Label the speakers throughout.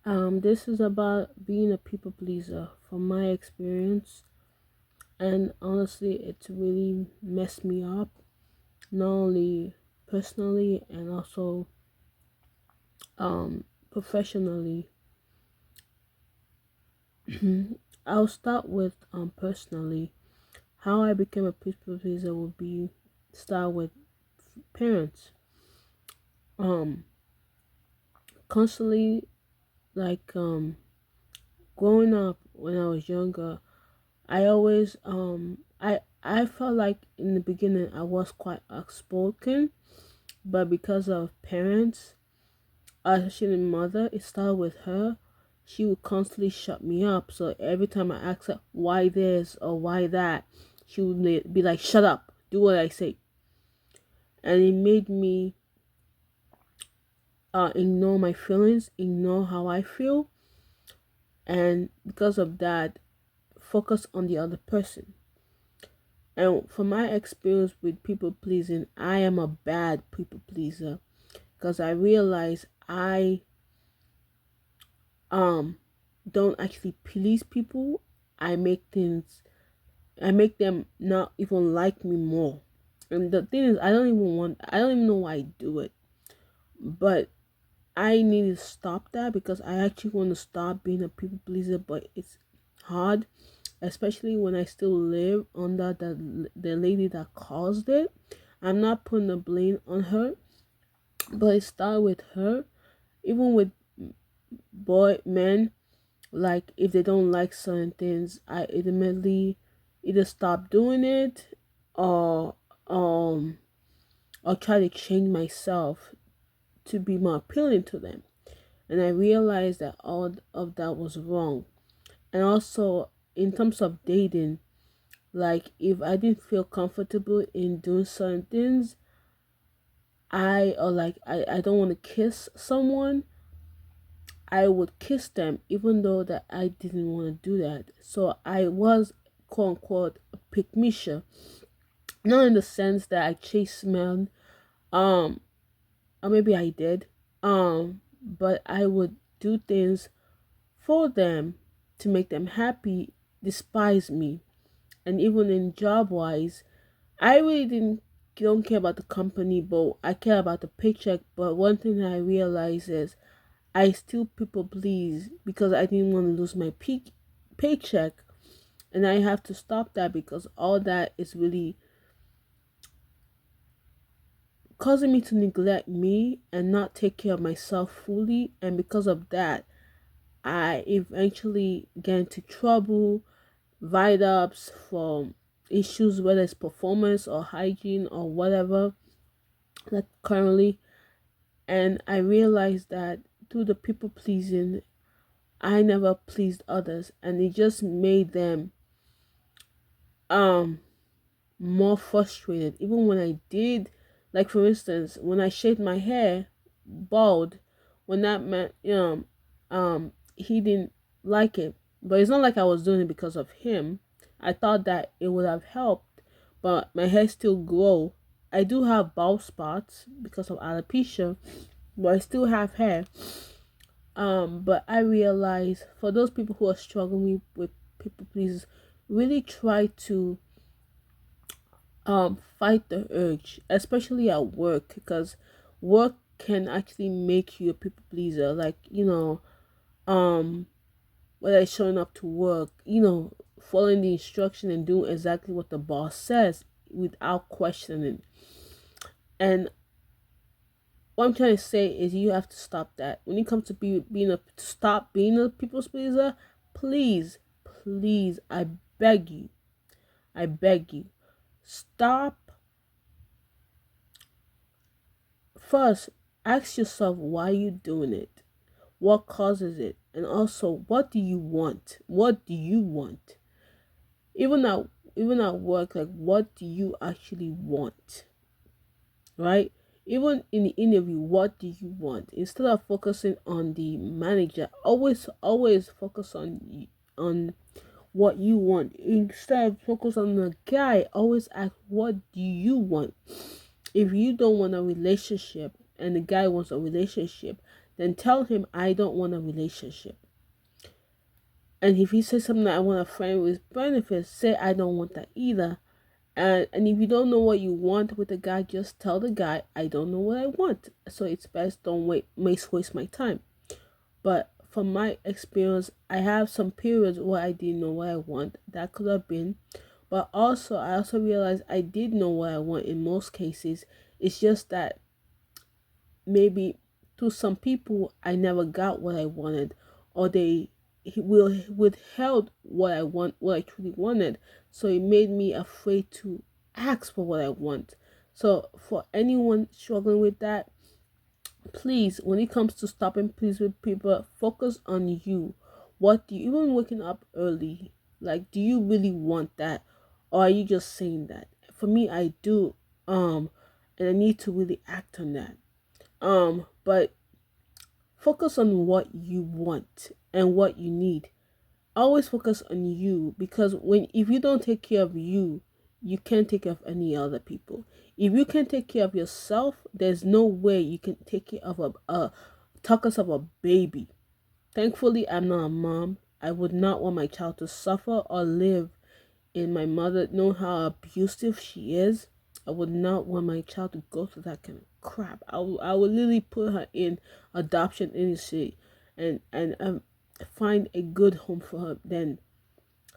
Speaker 1: This is about being a people pleaser from my experience, and honestly, it's really messed me up, not only personally and also professionally. I'll start with personally. How I became a people pleaser would be start with parents. Um, Constantly, like growing up when I was younger, I always I felt like in the beginning I was quite outspoken, but because of parents, especially mother, it started with her. She would constantly shut me up. So every time I asked her why this or why that, she would be like, "Shut up, do what I say," and it made me ignore my feelings, ignore how I feel, and because of that, focus on the other person. And from my experience with people pleasing, I am a bad people pleaser because I realize I um don't actually please people. I make things I make them not even like me more. And the thing is I don't even know why I do it. But I need to stop that because I actually want to stop being a people pleaser, but it's hard, especially when I still live under the lady that caused it. I'm not putting the blame on her, but it started with her. Even with men, like if they don't like certain things, I ultimately either stop doing it or um or try to change myself to be more appealing to them. And I realized that all of that was wrong. And also in terms of dating, like if I didn't feel comfortable in doing certain things, I don't want to kiss someone, I would kiss them even though that I didn't want to do that. So I was quote unquote a pick Misha. Not in the sense that I chase men, um, or maybe I did. But I would do things for them to make them happy, despise me. And even in job wise, I really didn't don't care about the company, but I care about the paycheck. But one thing I realized is I still people please because I didn't want to lose my paycheck, and I have to stop that because all that is really causing me to neglect me and not take care of myself fully, and because of that, I eventually get into trouble, write-ups for issues whether it's performance or hygiene or whatever, like currently. And I realized that through the people pleasing, I never pleased others, and it just made them um more frustrated. Even when I did, like for instance, when I shaved my hair bald, when that man he didn't like it. But it's not like I was doing it because of him. I thought that it would have helped, but my hair still grow. I do have bald spots because of alopecia, but I still have hair. But I realize for those people who are struggling with people please, really try to fight the urge, especially at work, because work can actually make you a people pleaser. Like, um whether it's showing up to work, following the instruction and doing exactly what the boss says without questioning. And what I'm trying to say is you have to stop that. When it comes to stop being a people's pleaser, please, please, I beg you, stop. First, ask yourself why you're doing it, what causes it, and also what do you want? What do you want? Even at even at work, like what do you actually want? Right? Even in the interview, what do you want? Instead of focusing on the manager, always focus on what you want. Instead of focus on the guy, always ask what do you want? If you don't want a relationship and the guy wants a relationship, then tell him I don't want a relationship. And if he says something that I want a friend with benefits, say I don't want that either. And if you don't know what you want with a guy, just tell the guy I don't know what I want. So it's best don't waste my time. But from my experience, I have some periods where I didn't know what I want. That could have been. But also I also realized I did know what I want in most cases. It's just that maybe to some people I never got what I wanted, or they will withheld what I truly wanted. So it made me afraid to ask for what I want. So for anyone struggling with that, please, when it comes to stopping please with people, focus on you. What do you, even waking up early, like, do you really want that, or are you just saying that? For me, I do, and I need to really act on that. But focus on what you want and what you need. Always focus on you, because when if you don't take care of you, you can't take care of any other people. If you can take care of yourself, there's no way you can take care of a talk us of a baby. Thankfully, I'm not a mom. I would not want my child to suffer or live in my mother, know how abusive she is. I would not want my child to go through that kind of crap. I would literally put her in adoption industry, and find a good home for her than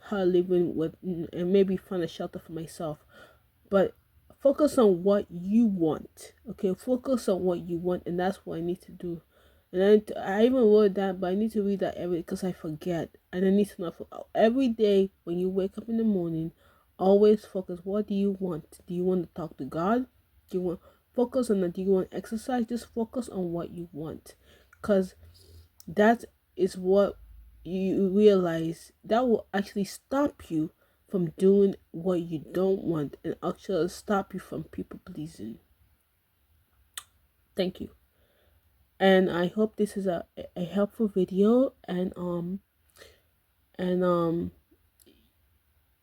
Speaker 1: her living with, and maybe find a shelter for myself. But focus on what you want. Okay, focus on what you want, and that's what I need to do. And I even wrote that, but I need to read that every because I forget, and I need to know every day when you wake up in the morning. Always focus. What do you want? Do you want to talk to God? Do you want focus on that? Do you want exercise? Just focus on what you want, because that is what you realize that will actually stop you from doing what you don't want, and actually stop you from people pleasing. Thank you. And I hope this is a helpful video, and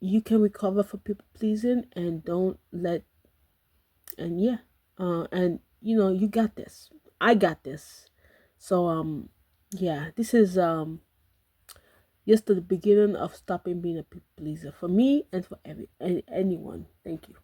Speaker 1: you can recover from people pleasing, and don't let, and yeah, and you got this. I got this. So yeah, this is just the beginning of stopping being a people pleaser for me and for anyone. Thank you.